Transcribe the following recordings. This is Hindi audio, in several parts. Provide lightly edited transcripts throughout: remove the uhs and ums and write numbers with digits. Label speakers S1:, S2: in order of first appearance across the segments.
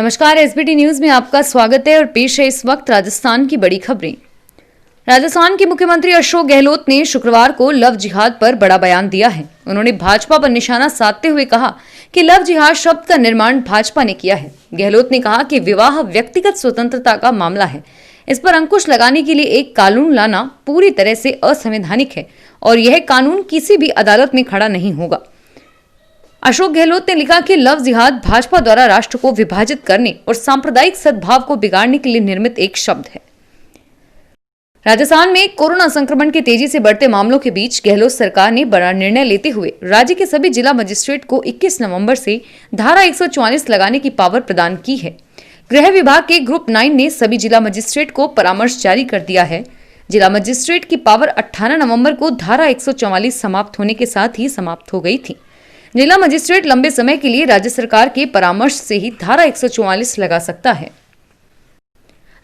S1: नमस्कार, एसबीटी न्यूज में आपका स्वागत है और पेश है इस वक्त राजस्थान की बड़ी खबरें। राजस्थान के मुख्यमंत्री अशोक गहलोत ने शुक्रवार को लव जिहाद पर बड़ा बयान दिया है। उन्होंने भाजपा पर निशाना साधते हुए कहा कि लव जिहाद शब्द का निर्माण भाजपा ने किया है। गहलोत ने कहा कि विवाह व्यक्तिगत स्वतंत्रता का मामला है। इस पर अंकुश लगाने के लिए एक कानून लाना पूरी तरह से असंवैधानिक है और यह कानून किसी भी अदालत में खड़ा नहीं होगा। अशोक गहलोत ने लिखा कि लव जिहाद भाजपा द्वारा राष्ट्र को विभाजित करने और सांप्रदायिक सद्भाव को बिगाड़ने के लिए निर्मित एक शब्द है। राजस्थान में कोरोना संक्रमण के तेजी से बढ़ते मामलों के बीच गहलोत सरकार ने बड़ा निर्णय लेते हुए राज्य के सभी जिला मजिस्ट्रेट को 21 नवंबर से धारा 144 लगाने की पावर प्रदान की है। गृह विभाग के ग्रुप 9 ने सभी जिला मजिस्ट्रेट को परामर्श जारी कर दिया है। जिला मजिस्ट्रेट की पावर 18 नवंबर को धारा 144 समाप्त होने के साथ ही समाप्त हो गई थी। जिला मजिस्ट्रेट लंबे समय के लिए राज्य सरकार के परामर्श से ही धारा 144 लगा सकता है।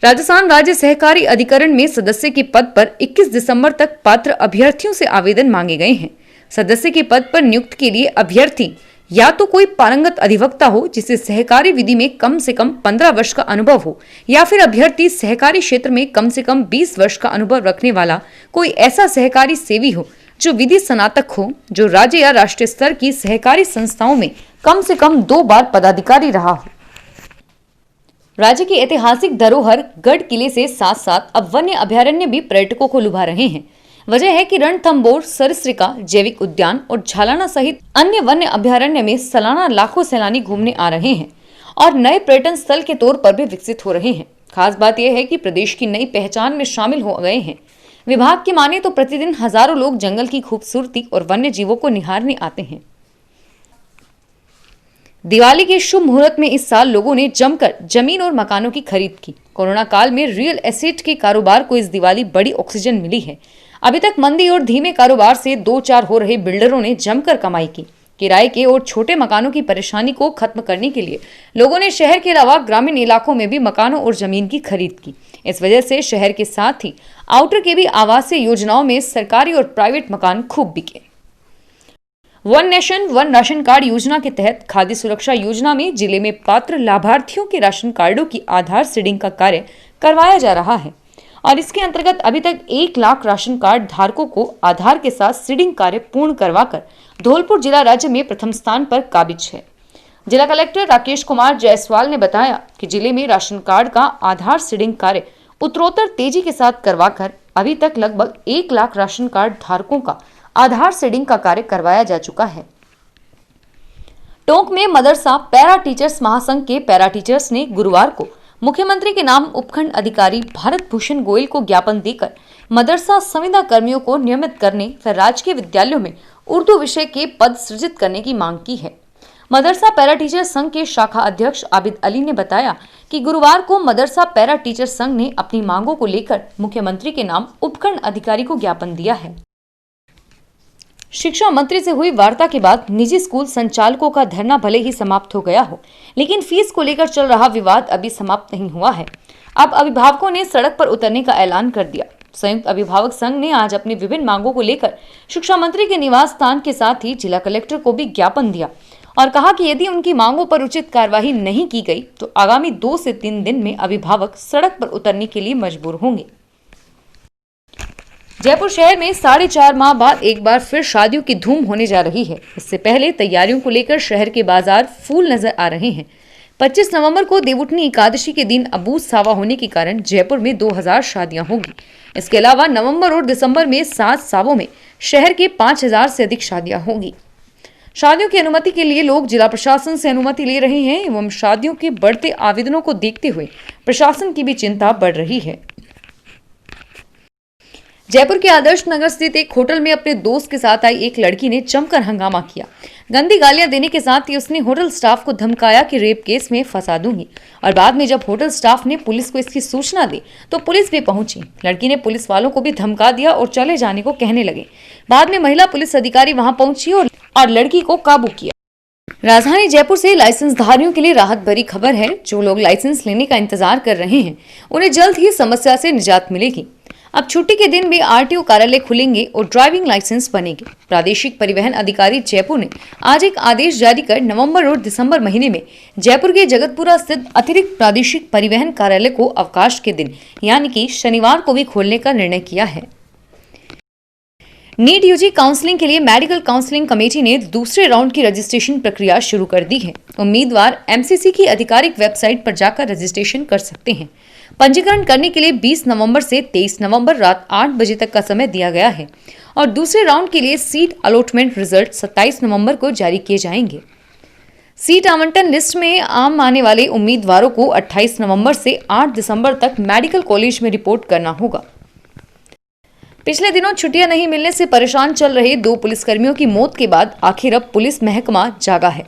S1: राजस्थान राज्य सहकारी अधिकरण में सदस्य के पद पर 21 दिसंबर तक पात्र अभ्यर्थियों से आवेदन मांगे गए हैं। सदस्य के पद पर नियुक्त के लिए अभ्यर्थी या तो कोई पारंगत अधिवक्ता हो जिसे सहकारी विधि में कम से कम 15 वर्ष का अनुभव हो, या फिर अभ्यर्थी सहकारी क्षेत्र में कम से कम 20 वर्ष का अनुभव रखने वाला कोई ऐसा सहकारी सेवी हो जो विधि स्नातक हो, जो राज्य या राष्ट्रीय स्तर की सहकारी संस्थाओं में कम से कम 2 बार पदाधिकारी रहा हो। राज्य की ऐतिहासिक धरोहर गढ़ किले से साथ साथ अब वन्य अभयारण्य भी पर्यटकों को लुभा रहे हैं। वजह है कि रणथंभौर, सरिस्का, जैविक उद्यान और झालाना सहित अन्य वन्य अभयारण्य में सालाना लाखों सैलानी घूमने आ रहे हैं और नए पर्यटन स्थल के तौर पर भी विकसित हो रहे हैं। खास बात यह है कि प्रदेश की नई पहचान में शामिल हो गए हैं। विभाग की माने तो प्रतिदिन हजारों लोग जंगल की खूबसूरती और वन्य जीवों को निहारने आते हैं। दिवाली के शुभ मुहूर्त में इस साल लोगों ने जमकर जमीन और मकानों की खरीद की। कोरोना काल में रियल एस्टेट के कारोबार को इस दिवाली बड़ी ऑक्सीजन मिली है। अभी तक मंदी और धीमे कारोबार से 2-4 हो रहे बिल्डरों ने जमकर कमाई की। किराए के और छोटे मकानों की परेशानी को खत्म करने के लिए लोगों ने शहर के अलावा ग्रामीण इलाकों में भी मकानों और जमीन की खरीद की। इस वजह से शहर के साथ ही आउटर के भी आवासीय योजनाओं में सरकारी और प्राइवेट मकान खूब बिके। One nation one ration card योजना के तहत खाद्य सुरक्षा योजना में जिले में पात्र लाभार्थियों के राशन कार्डों की आधार सीडिंग का कार्य करवाया जा रहा है और इसके अंतर्गत अभी तक 1 लाख राशन कार्ड धारकों को आधार के साथ सीडिंग कार्य पूर्ण करवाकर धौलपुर जिला राज्य में प्रथम स्थान पर काबिज है। जिला कलेक्टर राकेश कुमार जायसवाल ने बताया कि जिले में राशन कार्ड का आधार सीडिंग कार्य उत्तरोत्तर तेजी के साथ करवाकर अभी तक लगभग 1 लाख राशन कार्ड धारकों का आधार सीडिंग का कार्य करवाया जा चुका है। टोंक में मदरसा पैरा टीचर्स महासंघ के पैरा टीचर्स ने गुरुवार को मुख्यमंत्री के नाम उपखंड अधिकारी भारत भूषण गोयल को ज्ञापन देकर मदरसा संविदा कर्मियों को नियमित करने व राजकीय विद्यालयों में उर्दू विषय के पद सृजित करने की मांग की है। मदरसा पैरा टीचर संघ के शाखा अध्यक्ष आबिद अली ने बताया कि गुरुवार को मदरसा पैरा टीचर संघ ने अपनी मांगों को लेकर मुख्यमंत्री के नाम उपखंड अधिकारी को ज्ञापन दिया है। शिक्षा मंत्री से हुई वार्ता के बाद निजी स्कूल संचालकों का धरना भले ही समाप्त हो गया हो, लेकिन फीस को लेकर चल रहा विवाद अभी समाप्त नहीं हुआ है। अब अभिभावकों ने सड़क पर उतरने का ऐलान कर दिया। संयुक्त अभिभावक संघ ने आज अपनी विभिन्न मांगों को लेकर शिक्षा मंत्री के निवास स्थान के साथ ही जिला कलेक्टर को भी ज्ञापन दिया और कहा कि यदि उनकी मांगों पर उचित कार्यवाही नहीं की गई तो आगामी 2 से 3 दिन में अभिभावक सड़क पर उतरने के लिए मजबूर होंगे। जयपुर शहर में 4.5 माह बाद एक बार फिर शादियों की धूम होने जा रही है। इससे पहले तैयारियों को लेकर शहर के बाजार फूल नजर आ रहे हैं। 25 नवंबर को देवउठनी एकादशी के दिन अबूझ सावा होने के कारण जयपुर में 2000 शादियां होंगी। इसके अलावा नवंबर और दिसंबर में 7 सावों में शहर के 5000 से अधिक शादियां होंगी। शादियों की अनुमति के लिए लोग जिला प्रशासन से अनुमति ले रहे हैं एवं शादियों के बढ़ते आवेदनों को देखते हुए प्रशासन की भी चिंता बढ़ रही है। जयपुर के आदर्श नगर स्थित एक होटल में अपने दोस्त के साथ आई एक लड़की ने जमकर हंगामा किया। गंदी गालियां देने के साथ ही उसने होटल स्टाफ को धमकाया कि रेप केस में फंसा दूंगी और बाद में जब होटल स्टाफ ने पुलिस को इसकी सूचना दी तो पुलिस भी पहुंची। लड़की ने पुलिस वालों को भी धमका दिया और चले जाने को कहने लगे। बाद में महिला पुलिस अधिकारी वहां पहुंची और लड़की को काबू किया। राजधानी जयपुर से लाइसेंस धारियों के लिए राहत भरी खबर है। जो लोग लाइसेंस लेने का इंतजार कर रहे हैं उन्हें जल्द ही समस्या से निजात मिलेगी। अब छुट्टी के दिन भी आरटीओ कार्यालय खुलेंगे और ड्राइविंग लाइसेंस बनेंगे। प्रादेशिक परिवहन अधिकारी जयपुर ने आज एक आदेश जारी कर नवंबर और दिसंबर महीने में जयपुर के जगतपुरा स्थित अतिरिक्त प्रादेशिक परिवहन कार्यालय को अवकाश के दिन यानी कि शनिवार को भी खोलने का निर्णय किया है। नीट यूजी काउंसलिंग के लिए मेडिकल काउंसलिंग कमेटी ने दूसरे राउंड की रजिस्ट्रेशन प्रक्रिया शुरू कर दी है। उम्मीदवार एमसीसी की आधिकारिक वेबसाइट पर जाकर रजिस्ट्रेशन कर सकते हैं। पंजीकरण करने के लिए 20 नवंबर से 23 नवंबर रात 8 बजे तक का समय दिया गया है और दूसरे राउंड के लिए सीट अलॉटमेंट रिजल्ट 27 नवंबर को जारी किए जाएंगे। सीट आवंटन लिस्ट में आम आने वाले उम्मीदवारों को 28 नवंबर से 8 दिसंबर तक मेडिकल कॉलेज में रिपोर्ट करना होगा। पिछले दिनों छुट्टियां नहीं मिलने से परेशान चल रहे 2 पुलिसकर्मियों की मौत के बाद आखिर अब पुलिस महकमा जागा है।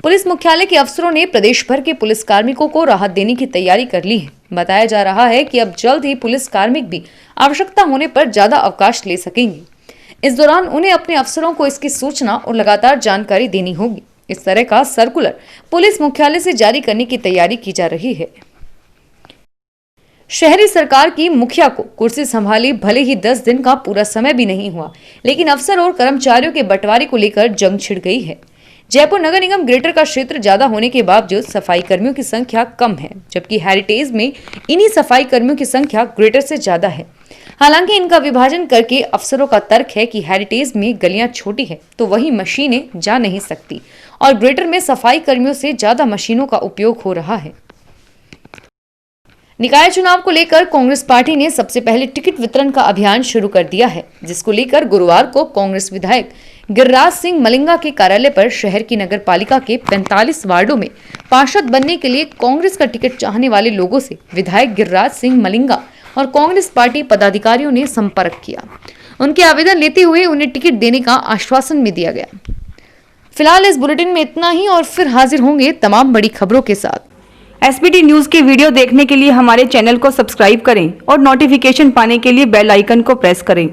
S1: पुलिस मुख्यालय के अफसरों ने प्रदेश भर के पुलिस कार्मिकों को राहत देने की तैयारी कर ली है। बताया जा रहा है कि अब जल्द ही पुलिस कार्मिक भी आवश्यकता होने पर ज्यादा अवकाश ले सकेंगे। इस दौरान उन्हें अपने अफसरों को इसकी सूचना और लगातार जानकारी देनी होगी। इस तरह का सर्कुलर पुलिस मुख्यालय से जारी करने की तैयारी की जा रही है। शहरी सरकार की मुखिया को कुर्सी संभाली भले ही 10 दिन का पूरा समय भी नहीं हुआ, लेकिन अफसर और कर्मचारियों के बंटवारे को लेकर जंग छिड़ गई है। जयपुर नगर निगम ग्रेटर का क्षेत्र ज्यादा होने के बावजूद सफाई कर्मियों की संख्या कम है, जबकि हेरिटेज में इन्हीं सफाई कर्मियों की संख्या ग्रेटर से ज्यादा है। हालांकि इनका विभाजन करके अफसरों का तर्क है कि हेरिटेज में गलियां छोटी है तो वही मशीनें जा नहीं सकती और ग्रेटर में सफाई कर्मियों से ज्यादा मशीनों का उपयोग हो रहा है। निकाय चुनाव को लेकर कांग्रेस पार्टी ने सबसे पहले टिकट वितरण का अभियान शुरू कर दिया है, जिसको लेकर गुरुवार को कांग्रेस विधायक गिरिराज सिंह मलिंगा के कार्यालय पर शहर की नगर पालिका के 45 वार्डों में पार्षद बनने के लिए कांग्रेस का टिकट चाहने वाले लोगों से विधायक गिरिराज सिंह मलिंगा और कांग्रेस पार्टी पदाधिकारियों ने संपर्क किया। उनके आवेदन लेते हुए उन्हें टिकट देने का आश्वासन भी दिया गया। फिलहाल इस बुलेटिन में इतना ही और फिर हाजिर होंगे तमाम बड़ी खबरों के साथ।
S2: एसबीटी न्यूज के वीडियो देखने के लिए हमारे चैनल को सब्सक्राइब करें और नोटिफिकेशन पाने के लिए बेल आइकन को प्रेस करें।